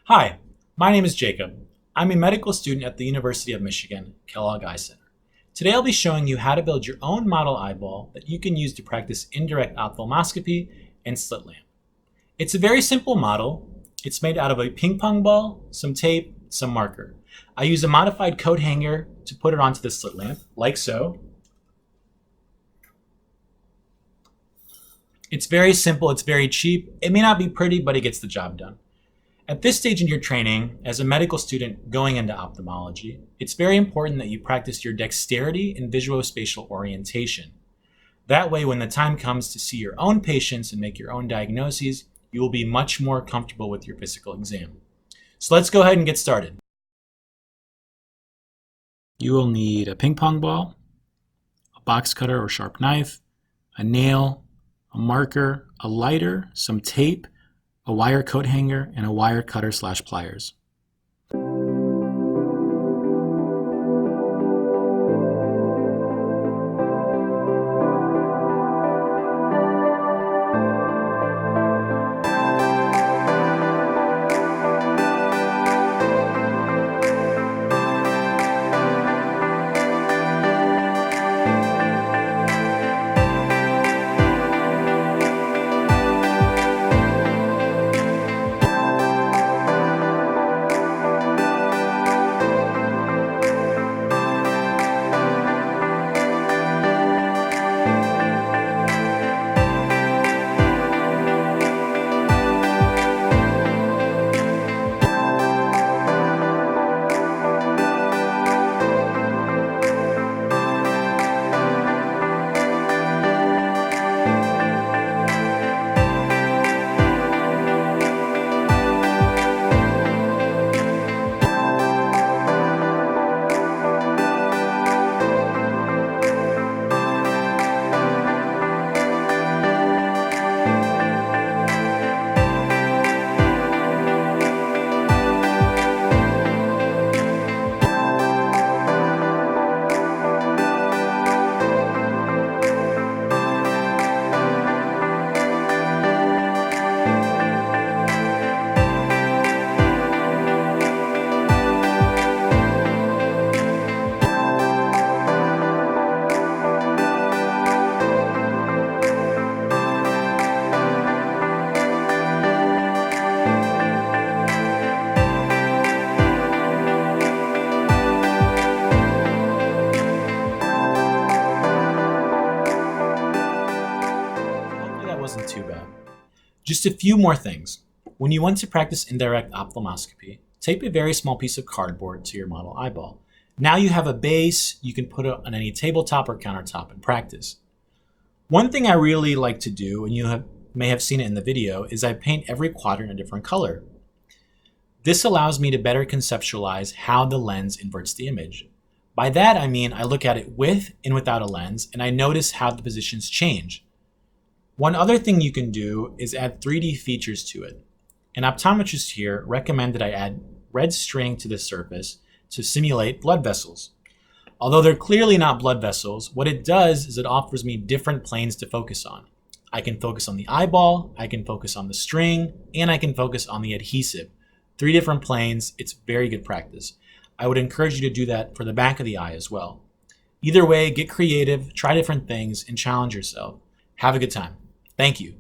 Hi, my name is Jacob. I'm a medical student at the University of Michigan, Kellogg Eye Center. Today I'll be showing you how to build your own model eyeball that you can use to practice indirect ophthalmoscopy and slit lamp. It's a very simple model. It's made out of a ping pong ball, some tape, some marker. I use a modified coat hanger to put it onto the slit lamp, like so. It's very simple, it's very cheap. It may not be pretty, but it gets the job done. At this stage in your training, as a medical student going into ophthalmology, it's very important that you practice your dexterity and visuospatial orientation. That way, when the time comes to see your own patients and make your own diagnoses, you will be much more comfortable with your physical exam. So let's go ahead and get started. You will need a ping pong ball, a box cutter or sharp knife, a nail, a marker, a lighter, some tape, a wire coat hanger, and a wire cutter / pliers. Wasn't too bad. Just a few more things. When you want to practice indirect ophthalmoscopy, tape a very small piece of cardboard to your model eyeball. Now you have a base you can put it on any tabletop or countertop and practice. One thing I really like to do, and you may have seen it in the video, is I paint every quadrant a different color. This allows me to better conceptualize how the lens inverts the image. By that I mean I look at it with and without a lens, and I notice how the positions change. One other thing you can do is add 3D features to it. An optometrist here recommended I add red string to the surface to simulate blood vessels. Although they're clearly not blood vessels, what it does is it offers me different planes to focus on. I can focus on the eyeball, I can focus on the string, and I can focus on the adhesive. 3 different planes, it's very good practice. I would encourage you to do that for the back of the eye as well. Either way, get creative, try different things, and challenge yourself. Have a good time. Thank you.